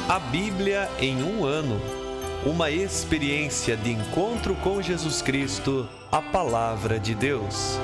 A Bíblia em um ano. Uma experiência de encontro com Jesus Cristo, a Palavra de Deus.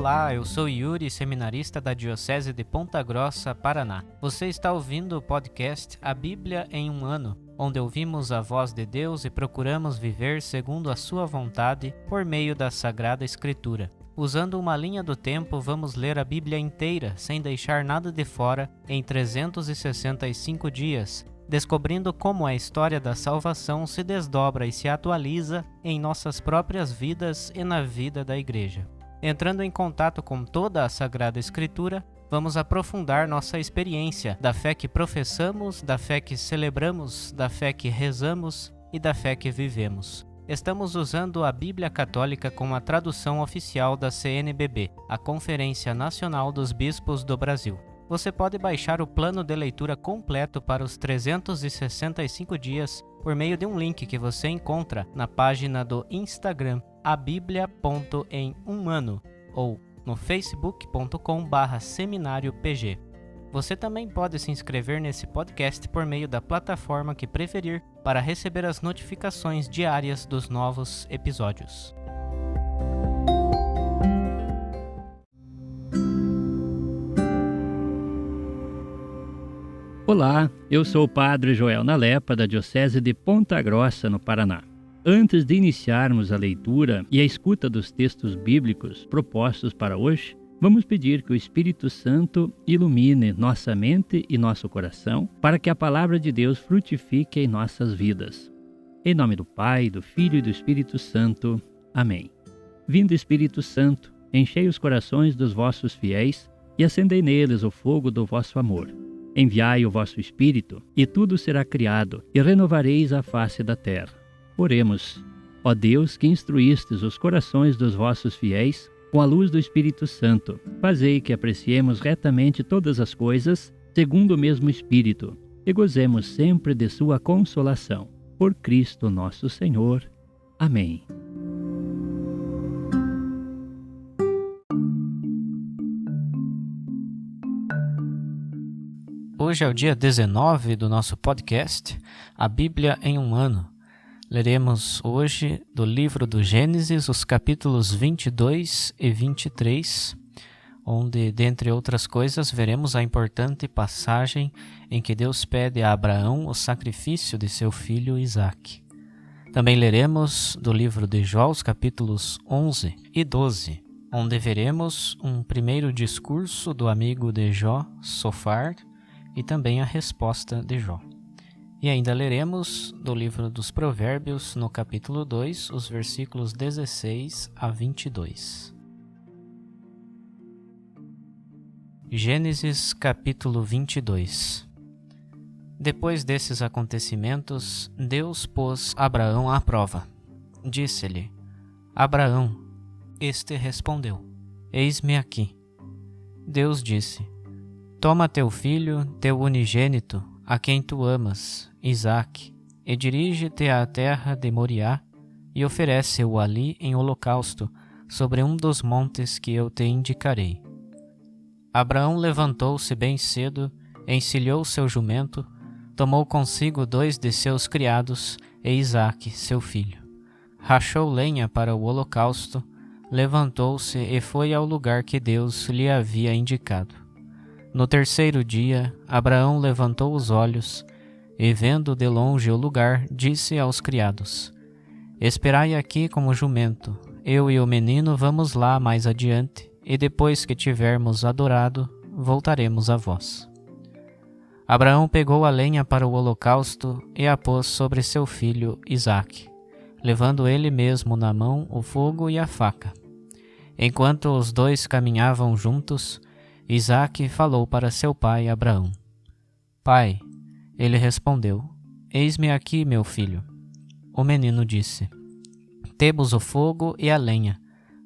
Olá, eu sou Yuri, seminarista da Diocese de Ponta Grossa, Paraná. Você está ouvindo o podcast A Bíblia em um ano, onde ouvimos a voz de Deus e procuramos viver segundo a sua vontade por meio da Sagrada Escritura. Usando uma linha do tempo, vamos ler a Bíblia inteira, sem deixar nada de fora, em 365 dias, descobrindo como a história da salvação se desdobra e se atualiza em nossas próprias vidas e na vida da Igreja. Entrando em contato com toda a Sagrada Escritura, vamos aprofundar nossa experiência da fé que professamos, da fé que celebramos, da fé que rezamos e da fé que vivemos. Estamos usando a Bíblia Católica como a tradução oficial da CNBB, a Conferência Nacional dos Bispos do Brasil. Você pode baixar o plano de leitura completo para os 365 dias por meio de um link que você encontra na página do Instagram abiblia.emumano ou no facebook.com/seminariopg. Você também pode se inscrever nesse podcast por meio da plataforma que preferir para receber as notificações diárias dos novos episódios. Olá, eu sou o Padre Joel Nalepa, da Diocese de Ponta Grossa, no Paraná. Antes de iniciarmos a leitura e a escuta dos textos bíblicos propostos para hoje, vamos pedir que o Espírito Santo ilumine nossa mente e nosso coração para que a palavra de Deus frutifique em nossas vidas. Em nome do Pai, do Filho e do Espírito Santo. Amém. Vindo Espírito Santo, enchei os corações dos vossos fiéis e acendei neles o fogo do vosso amor. Enviai o vosso Espírito, e tudo será criado, e renovareis a face da terra. Oremos. Ó Deus, que instruístes os corações dos vossos fiéis com a luz do Espírito Santo, fazei que apreciemos retamente todas as coisas, segundo o mesmo Espírito, e gozemos sempre de sua consolação. Por Cristo nosso Senhor. Amém. Hoje é o dia 19 do nosso podcast, A Bíblia em um ano. Leremos hoje do livro do Gênesis, os capítulos 22 e 23, onde, dentre outras coisas, veremos a importante passagem em que Deus pede a Abraão o sacrifício de seu filho Isaque. Também leremos do livro de Jó, os capítulos 11 e 12, onde veremos um primeiro discurso do amigo de Jó, Sofar, e também a resposta de Jó. E ainda leremos do livro dos Provérbios, no capítulo 2, os versículos 16 a 22. Gênesis capítulo 22. Depois desses acontecimentos, Deus pôs Abraão à prova. Disse-lhe: Abraão. Este respondeu: Eis-me aqui. Deus disse: Toma teu filho, teu unigênito, a quem tu amas, Isaque, e dirige-te à terra de Moriá, e oferece-o ali em holocausto, sobre um dos montes que eu te indicarei. Abraão levantou-se bem cedo, encilhou seu jumento, tomou consigo 2 de seus criados e Isaque, seu filho. Rachou lenha para o holocausto, levantou-se e foi ao lugar que Deus lhe havia indicado. No terceiro dia, Abraão levantou os olhos e, vendo de longe o lugar, disse aos criados: Esperai aqui como jumento, eu e o menino vamos lá mais adiante, e depois que tivermos adorado, voltaremos a vós. Abraão pegou a lenha para o holocausto e a pôs sobre seu filho Isaque, levando ele mesmo na mão o fogo e a faca. Enquanto os dois caminhavam juntos, Isaque falou para seu pai Abraão: Pai. Ele respondeu: Eis-me aqui, meu filho. O menino disse: Temos o fogo e a lenha,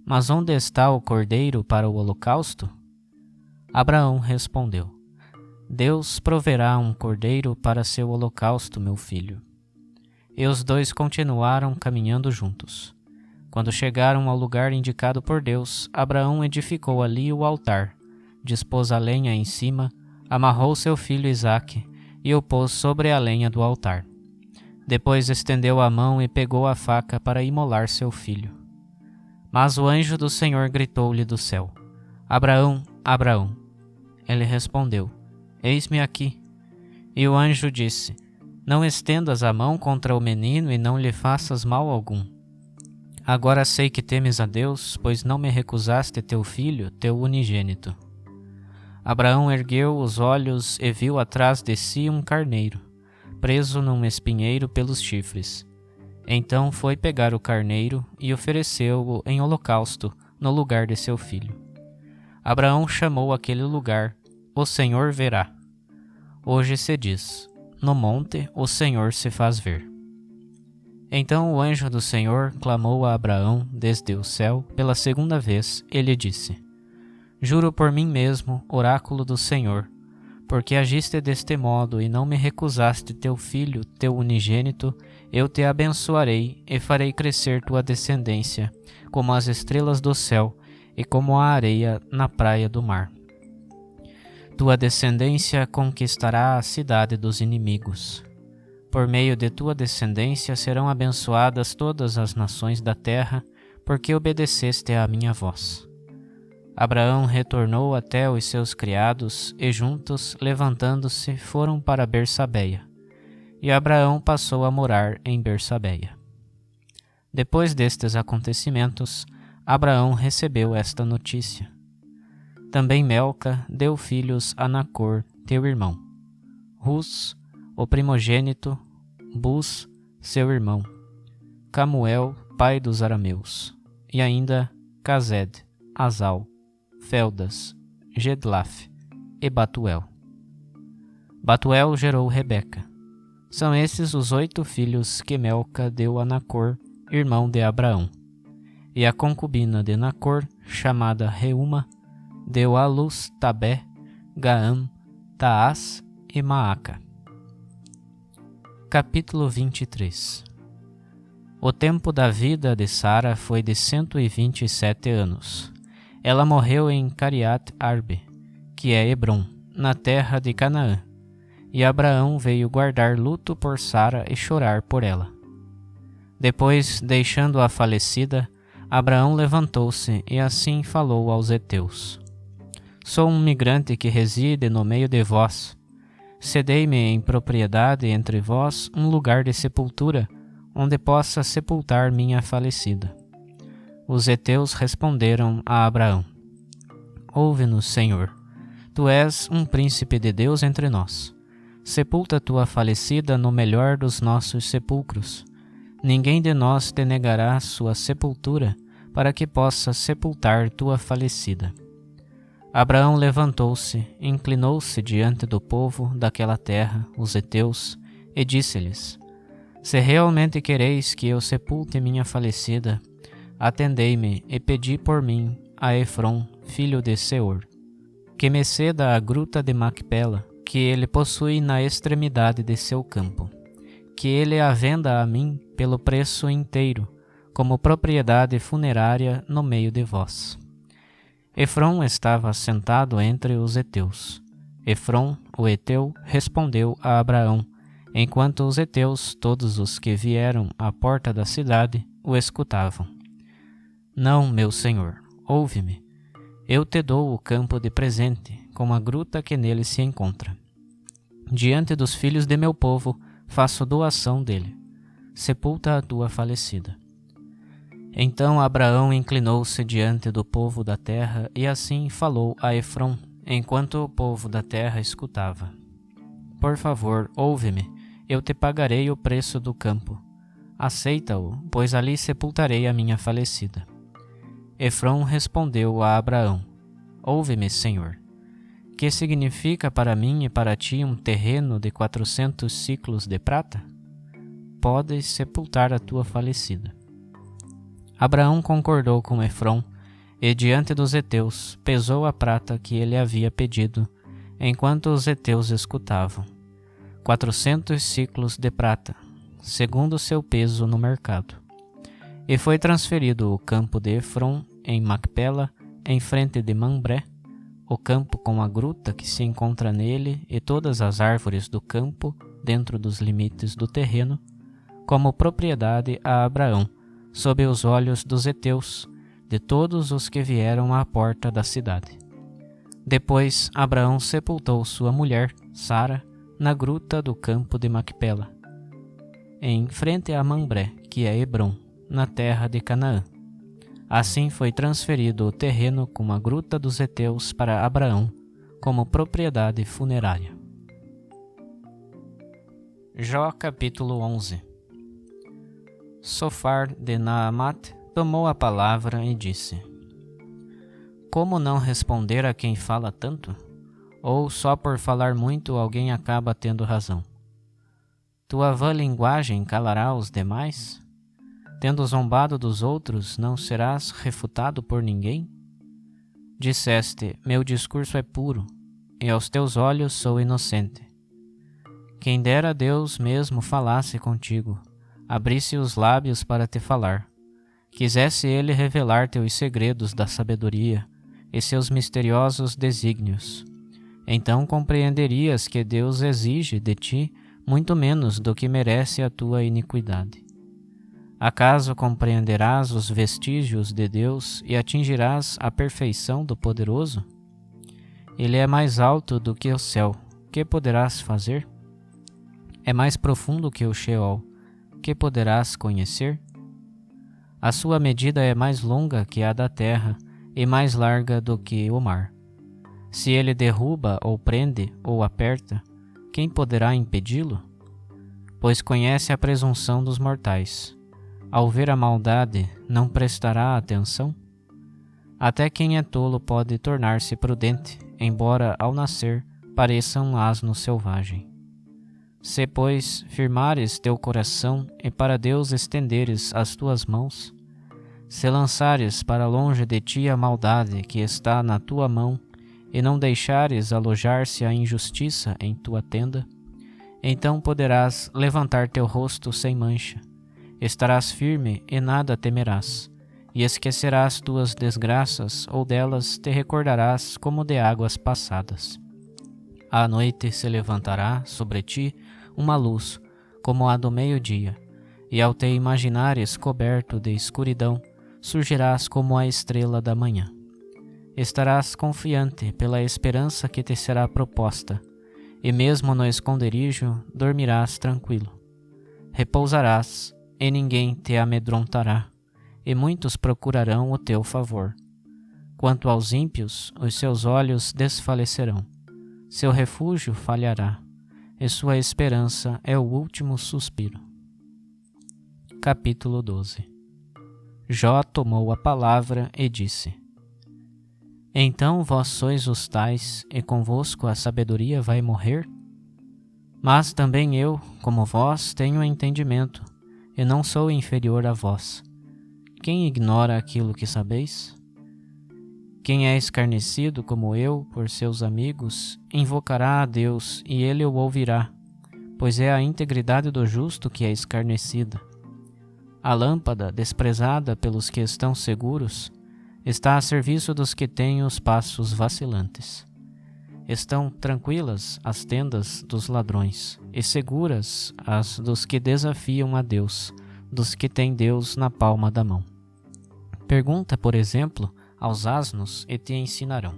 mas onde está o cordeiro para o holocausto? Abraão respondeu: Deus proverá um cordeiro para seu holocausto, meu filho. E os dois continuaram caminhando juntos. Quando chegaram ao lugar indicado por Deus, Abraão edificou ali o altar, dispôs a lenha em cima, amarrou seu filho Isaque e o pôs sobre a lenha do altar. Depois estendeu a mão e pegou a faca para imolar seu filho. Mas o anjo do Senhor gritou-lhe do céu: Abraão, Abraão. Ele respondeu: Eis-me aqui. E o anjo disse: Não estendas a mão contra o menino e não lhe faças mal algum. Agora sei que temes a Deus, pois não me recusaste teu filho, teu unigênito. Abraão ergueu os olhos e viu atrás de si um carneiro, preso num espinheiro pelos chifres. Então foi pegar o carneiro e ofereceu-o em holocausto no lugar de seu filho. Abraão chamou aquele lugar: O Senhor verá. Hoje se diz: No monte o Senhor se faz ver. Então o anjo do Senhor clamou a Abraão desde o céu pela segunda vez e lhe disse: Juro por mim mesmo, oráculo do Senhor, porque agiste deste modo e não me recusaste teu filho, teu unigênito, eu te abençoarei e farei crescer tua descendência, como as estrelas do céu e como a areia na praia do mar. Tua descendência conquistará a cidade dos inimigos. Por meio de tua descendência serão abençoadas todas as nações da terra, porque obedeceste à minha voz. Abraão retornou até os seus criados e juntos, levantando-se, foram para Bersabeia. E Abraão passou a morar em Bersabeia. Depois destes acontecimentos, Abraão recebeu esta notícia: Também Melca deu filhos a Nacor, teu irmão, Rus, o primogênito, Bus, seu irmão, Camuel, pai dos arameus, e ainda Cased, Azal, Feldas, Gedlaf e Batuel. Batuel gerou Rebeca. São esses os 8 filhos que Melca deu a Nacor, irmão de Abraão. E a concubina de Nacor, chamada Reuma, deu à luz Tabé, Gaam, Taás e Maaca. Capítulo 23. O tempo da vida de Sara foi de 127 anos. Ela morreu em Cariat Arbe, que é Hebrom, na terra de Canaã. E Abraão veio guardar luto por Sara e chorar por ela. Depois, deixando-a falecida, Abraão levantou-se e assim falou aos heteus: Sou um migrante que reside no meio de vós. Cedei-me em propriedade entre vós um lugar de sepultura, onde possa sepultar minha falecida. Os heteus responderam a Abraão: Ouve-nos, Senhor. Tu és um príncipe de Deus entre nós. Sepulta tua falecida no melhor dos nossos sepulcros. Ninguém de nós te negará sua sepultura, para que possa sepultar tua falecida. Abraão levantou-se, inclinou-se diante do povo daquela terra, os heteus, e disse-lhes: Se realmente quereis que eu sepulte minha falecida, atendei-me e pedi por mim a Efrom, filho de Seor, que me ceda a gruta de Macpela, que ele possui na extremidade de seu campo, que ele a venda a mim pelo preço inteiro, como propriedade funerária no meio de vós. Efrom estava sentado entre os heteus. Efrom, o heteu, respondeu a Abraão, enquanto os heteus, todos os que vieram à porta da cidade, o escutavam: Não, meu senhor, ouve-me. Eu te dou o campo de presente, com a gruta que nele se encontra. Diante dos filhos de meu povo, faço doação dele. Sepulta a tua falecida. Então Abraão inclinou-se diante do povo da terra e assim falou a Efrom, enquanto o povo da terra escutava: Por favor, ouve-me, eu te pagarei o preço do campo. Aceita-o, pois ali sepultarei a minha falecida. Efrom respondeu a Abraão: Ouve-me, Senhor. Que significa para mim e para ti um terreno de 400 siclos de prata? Podes sepultar a tua falecida. Abraão concordou com Efrom e, diante dos heteus, pesou a prata que ele havia pedido, enquanto os heteus escutavam: 400 siclos de prata, segundo seu peso no mercado. E foi transferido o campo de Efron em Macpela, em frente de Mambré, o campo com a gruta que se encontra nele e todas as árvores do campo dentro dos limites do terreno, como propriedade a Abraão, sob os olhos dos heteus, de todos os que vieram à porta da cidade. Depois Abraão sepultou sua mulher, Sara, na gruta do campo de Macpela, em frente a Mambré, que é Hebrom, na terra de Canaã. Assim foi transferido o terreno com a gruta dos heteus para Abraão, como propriedade funerária. Jó capítulo 11. Sofar de Naamat tomou a palavra e disse: Como não responder a quem fala tanto? Ou só por falar muito alguém acaba tendo razão? Tua vã linguagem calará os demais? Tendo zombado dos outros, não serás refutado por ninguém? Disseste: meu discurso é puro, e aos teus olhos sou inocente. Quem dera Deus mesmo falasse contigo, abrisse os lábios para te falar. Quisesse ele revelar teus segredos da sabedoria e seus misteriosos desígnios. Então compreenderias que Deus exige de ti muito menos do que merece a tua iniquidade. Acaso compreenderás os vestígios de Deus e atingirás a perfeição do Poderoso? Ele é mais alto do que o céu, que poderás fazer? É mais profundo que o Sheol, que poderás conhecer? A sua medida é mais longa que a da terra e mais larga do que o mar. Se ele derruba ou prende ou aperta, quem poderá impedi-lo? Pois conhece a presunção dos mortais. Ao ver a maldade, não prestará atenção? Até quem é tolo pode tornar-se prudente, embora ao nascer pareça um asno selvagem. Se, pois, firmares teu coração e para Deus estenderes as tuas mãos, se lançares para longe de ti a maldade que está na tua mão e não deixares alojar-se a injustiça em tua tenda, então poderás levantar teu rosto sem mancha, estarás firme e nada temerás, e esquecerás tuas desgraças ou delas te recordarás como de águas passadas. À noite se levantará sobre ti uma luz, como a do meio-dia, e ao te imaginares coberto de escuridão, surgirás como a estrela da manhã. Estarás confiante pela esperança que te será proposta, e mesmo no esconderijo dormirás tranquilo. Repousarás, e ninguém te amedrontará, e muitos procurarão o teu favor. Quanto aos ímpios, os seus olhos desfalecerão, seu refúgio falhará, e sua esperança é o último suspiro. Capítulo 12. Jó tomou a palavra e disse: Então vós sois os tais, e convosco a sabedoria vai morrer? Mas também eu, como vós, tenho entendimento, e não sou inferior a vós. Quem ignora aquilo que sabeis? Quem é escarnecido como eu por seus amigos, invocará a Deus, e ele o ouvirá, pois é a integridade do justo que é escarnecida. A lâmpada, desprezada pelos que estão seguros, está a serviço dos que têm os passos vacilantes. Estão tranquilas as tendas dos ladrões, e seguras as dos que desafiam a Deus, dos que têm Deus na palma da mão. Pergunta, por exemplo, aos asnos e te ensinarão,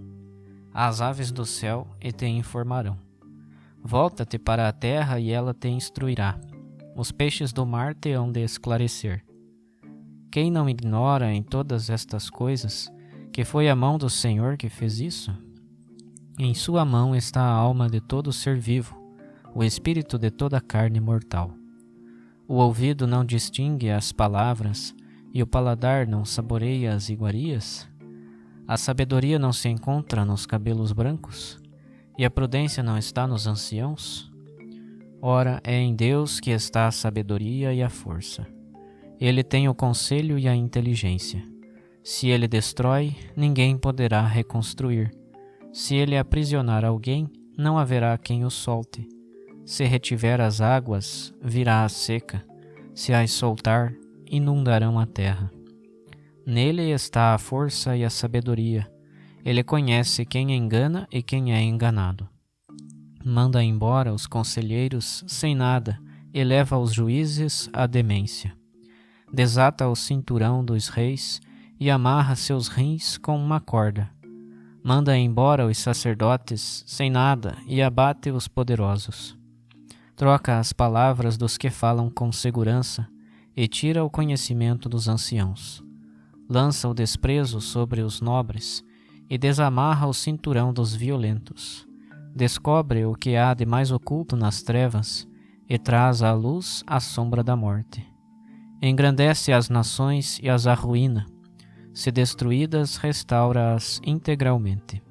às aves do céu e te informarão. Volta-te para a terra e ela te instruirá. Os peixes do mar te hão de esclarecer. Quem não ignora em todas estas coisas que foi a mão do Senhor que fez isso? Em sua mão está a alma de todo ser vivo, o espírito de toda a carne mortal. O ouvido não distingue as palavras, e o paladar não saboreia as iguarias? A sabedoria não se encontra nos cabelos brancos, e a prudência não está nos anciãos? Ora, é em Deus que está a sabedoria e a força. Ele tem o conselho e a inteligência. Se ele destrói, ninguém poderá reconstruir. Se ele aprisionar alguém, não haverá quem o solte. Se retiver as águas, virá a seca. Se as soltar, inundarão a terra. Nele está a força e a sabedoria. Ele conhece quem engana e quem é enganado. Manda embora os conselheiros sem nada e leva os juízes à demência. Desata o cinturão dos reis e amarra seus rins com uma corda. Manda embora os sacerdotes sem nada e abate os poderosos. Troca as palavras dos que falam com segurança e tira o conhecimento dos anciãos. Lança o desprezo sobre os nobres e desamarra o cinturão dos violentos. Descobre o que há de mais oculto nas trevas e traz à luz a sombra da morte. Engrandece as nações e as arruína. Se destruídas, restaura-as integralmente.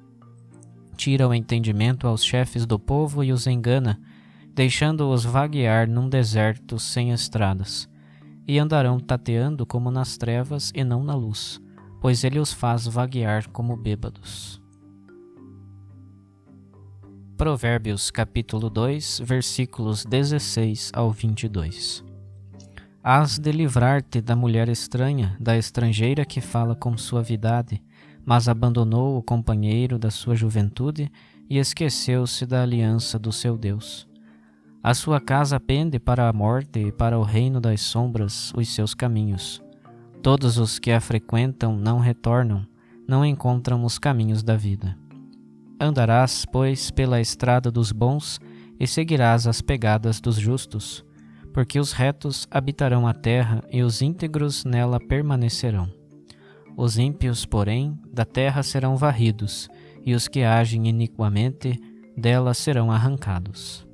Tira o entendimento aos chefes do povo e os engana, deixando-os vaguear num deserto sem estradas. E andarão tateando como nas trevas e não na luz, pois ele os faz vaguear como bêbados. Provérbios capítulo 2, versículos 16 ao 22. Hás de livrar-te da mulher estranha, da estrangeira que fala com suavidade, mas abandonou o companheiro da sua juventude e esqueceu-se da aliança do seu Deus. A sua casa pende para a morte e para o reino das sombras os seus caminhos. Todos os que a frequentam não retornam, não encontram os caminhos da vida. Andarás, pois, pela estrada dos bons e seguirás as pegadas dos justos, porque os retos habitarão a terra e os íntegros nela permanecerão. Os ímpios, porém, da terra serão varridos, e os que agem iniquamente dela serão arrancados.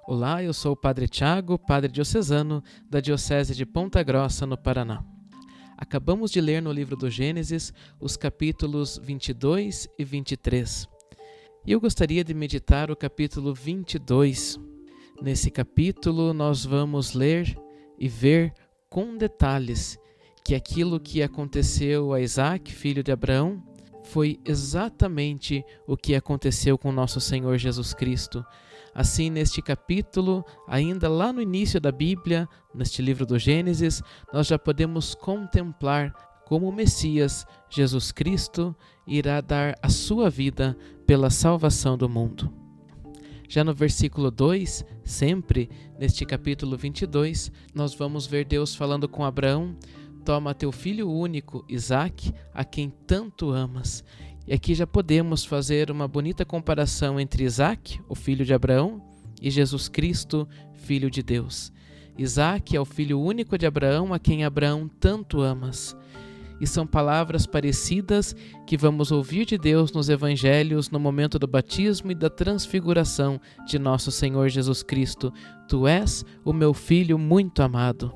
Olá, eu sou o Padre Tiago, Padre Diocesano da Diocese de Ponta Grossa, no Paraná. Acabamos de ler no livro do Gênesis os capítulos 22 e 23. E eu gostaria de meditar o capítulo 22. Nesse capítulo nós vamos ler e ver com detalhes que aquilo que aconteceu a Isaac, filho de Abraão, foi exatamente o que aconteceu com nosso Senhor Jesus Cristo. Assim, neste capítulo, ainda lá no início da Bíblia, neste livro do Gênesis, nós já podemos contemplar como o Messias, Jesus Cristo, irá dar a sua vida pela salvação do mundo. Já no versículo 2, sempre neste capítulo 22, nós vamos ver Deus falando com Abraão: toma teu filho único, Isaque, a quem tanto amas. E aqui já podemos fazer uma bonita comparação entre Isaque, o filho de Abraão, e Jesus Cristo, filho de Deus. Isaque é o filho único de Abraão, a quem Abraão tanto amas. E são palavras parecidas que vamos ouvir de Deus nos evangelhos no momento do batismo e da transfiguração de nosso Senhor Jesus Cristo. Tu és o meu filho muito amado.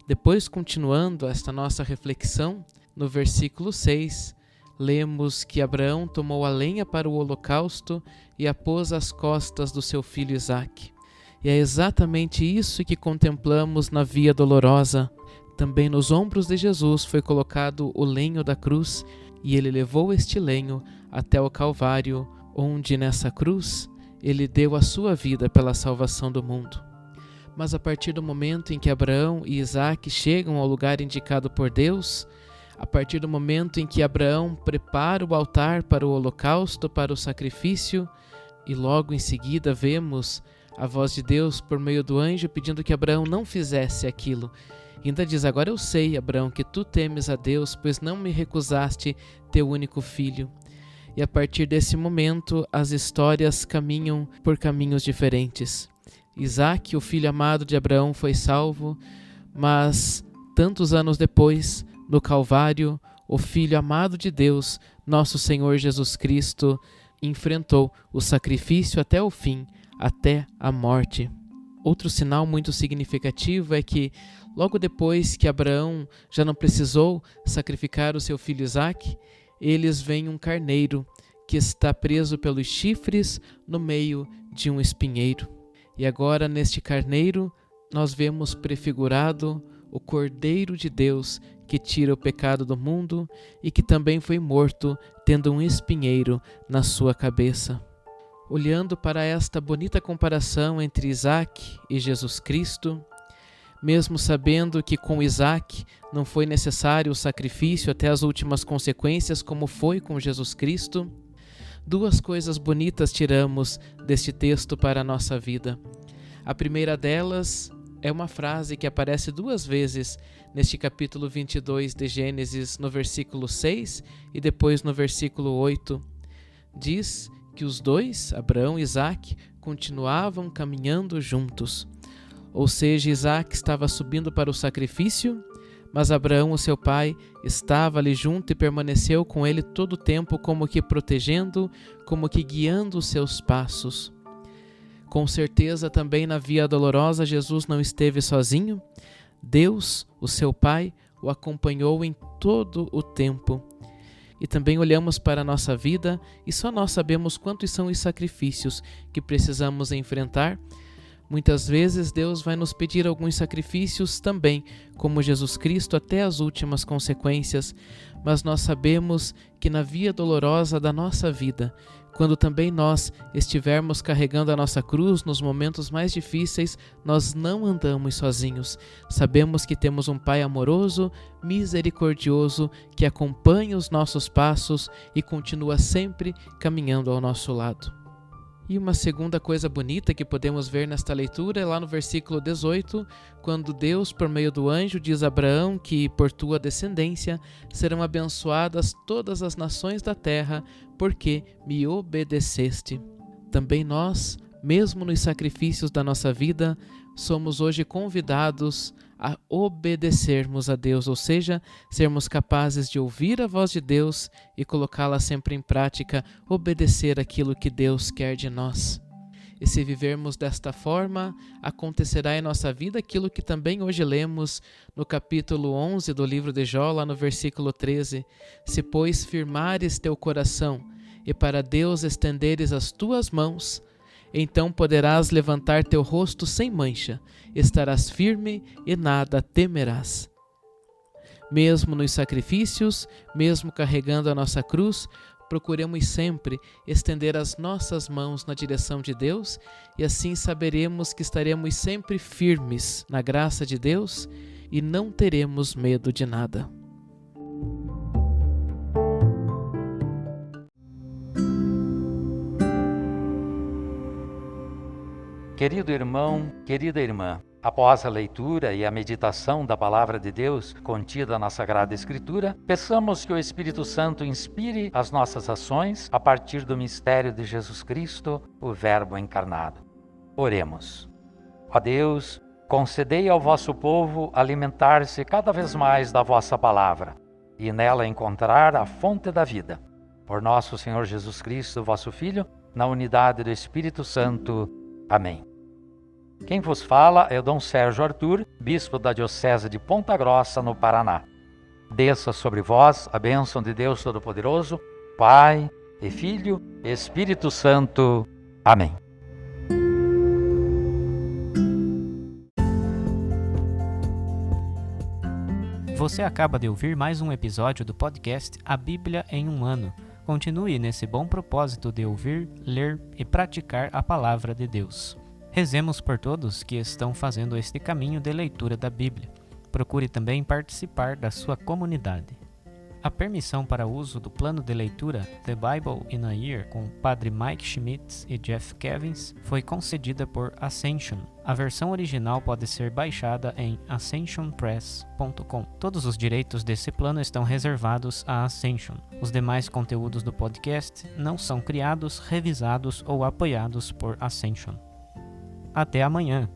Depois, continuando esta nossa reflexão, no versículo 6, lemos que Abraão tomou a lenha para o holocausto e a pôs às costas do seu filho Isaque. E é exatamente isso que contemplamos na Via Dolorosa. Também nos ombros de Jesus foi colocado o lenho da cruz, e ele levou este lenho até o Calvário, onde nessa cruz ele deu a sua vida pela salvação do mundo. Mas a partir do momento em que Abraão e Isaque chegam ao lugar indicado por Deus, a partir do momento em que Abraão prepara o altar para o holocausto, para o sacrifício, e logo em seguida vemos a voz de Deus por meio do anjo pedindo que Abraão não fizesse aquilo. E ainda diz: agora eu sei, Abraão, que tu temes a Deus, pois não me recusaste teu único filho. E a partir desse momento as histórias caminham por caminhos diferentes. Isaque, o filho amado de Abraão, foi salvo, mas tantos anos depois, no Calvário, o Filho amado de Deus, nosso Senhor Jesus Cristo, enfrentou o sacrifício até o fim, até a morte. Outro sinal muito significativo é que, logo depois que Abraão já não precisou sacrificar o seu filho Isaque, eles veem um carneiro que está preso pelos chifres no meio de um espinheiro. E agora, neste carneiro, nós vemos prefigurado o Cordeiro de Deus que tira o pecado do mundo e que também foi morto, tendo um espinheiro na sua cabeça. Olhando para esta bonita comparação entre Isaac e Jesus Cristo, mesmo sabendo que com Isaac não foi necessário o sacrifício até as últimas consequências como foi com Jesus Cristo, duas coisas bonitas tiramos deste texto para a nossa vida. A primeira delas é uma frase que aparece duas vezes neste capítulo 22 de Gênesis, no versículo 6 e depois no versículo 8. Diz que os dois, Abraão e Isaac, continuavam caminhando juntos. Ou seja, Isaac estava subindo para o sacrifício, mas Abraão, o seu pai, estava ali junto e permaneceu com ele todo o tempo, como que protegendo, como que guiando os seus passos. Com certeza também na via dolorosa Jesus não esteve sozinho. Deus, o seu pai, o acompanhou em todo o tempo. E também olhamos para a nossa vida e só nós sabemos quantos são os sacrifícios que precisamos enfrentar. Muitas vezes Deus vai nos pedir alguns sacrifícios também, como Jesus Cristo, até as últimas consequências, mas nós sabemos que na via dolorosa da nossa vida, quando também nós estivermos carregando a nossa cruz nos momentos mais difíceis, nós não andamos sozinhos. Sabemos que temos um Pai amoroso, misericordioso, que acompanha os nossos passos e continua sempre caminhando ao nosso lado. E uma segunda coisa bonita que podemos ver nesta leitura é lá no versículo 18, quando Deus, por meio do anjo, diz a Abraão que por tua descendência serão abençoadas todas as nações da terra, porque me obedeceste. Também nós, mesmo nos sacrifícios da nossa vida, somos hoje convidados a obedecermos a Deus, ou seja, sermos capazes de ouvir a voz de Deus e colocá-la sempre em prática, obedecer aquilo que Deus quer de nós. E se vivermos desta forma, acontecerá em nossa vida aquilo que também hoje lemos no capítulo 11 do livro de Jó, lá no versículo 13. Se, pois, firmares teu coração e para Deus estenderes as tuas mãos, então poderás levantar teu rosto sem mancha, estarás firme e nada temerás. Mesmo nos sacrifícios, mesmo carregando a nossa cruz, procuremos sempre estender as nossas mãos na direção de Deus e assim saberemos que estaremos sempre firmes na graça de Deus e não teremos medo de nada. Querido irmão, querida irmã, após a leitura e a meditação da Palavra de Deus contida na Sagrada Escritura, peçamos que o Espírito Santo inspire as nossas ações a partir do mistério de Jesus Cristo, o Verbo encarnado. Oremos. Ó Deus, concedei ao vosso povo alimentar-se cada vez mais da vossa Palavra e nela encontrar a fonte da vida. Por nosso Senhor Jesus Cristo, vosso Filho, na unidade do Espírito Santo. Amém. Quem vos fala é o Dom Sérgio Arthur, bispo da Diocese de Ponta Grossa, no Paraná. Desça sobre vós a bênção de Deus Todo-Poderoso, Pai e Filho e Espírito Santo. Amém. Você acaba de ouvir mais um episódio do podcast A Bíblia em um Ano. Continue nesse bom propósito de ouvir, ler e praticar a Palavra de Deus. Rezemos por todos que estão fazendo este caminho de leitura da Bíblia. Procure também participar da sua comunidade. A permissão para uso do plano de leitura The Bible in a Year com o Padre Mike Schmitz e Jeff Kevins foi concedida por Ascension. A versão original pode ser baixada em ascensionpress.com. Todos os direitos desse plano estão reservados à Ascension. Os demais conteúdos do podcast não são criados, revisados ou apoiados por Ascension. Até amanhã!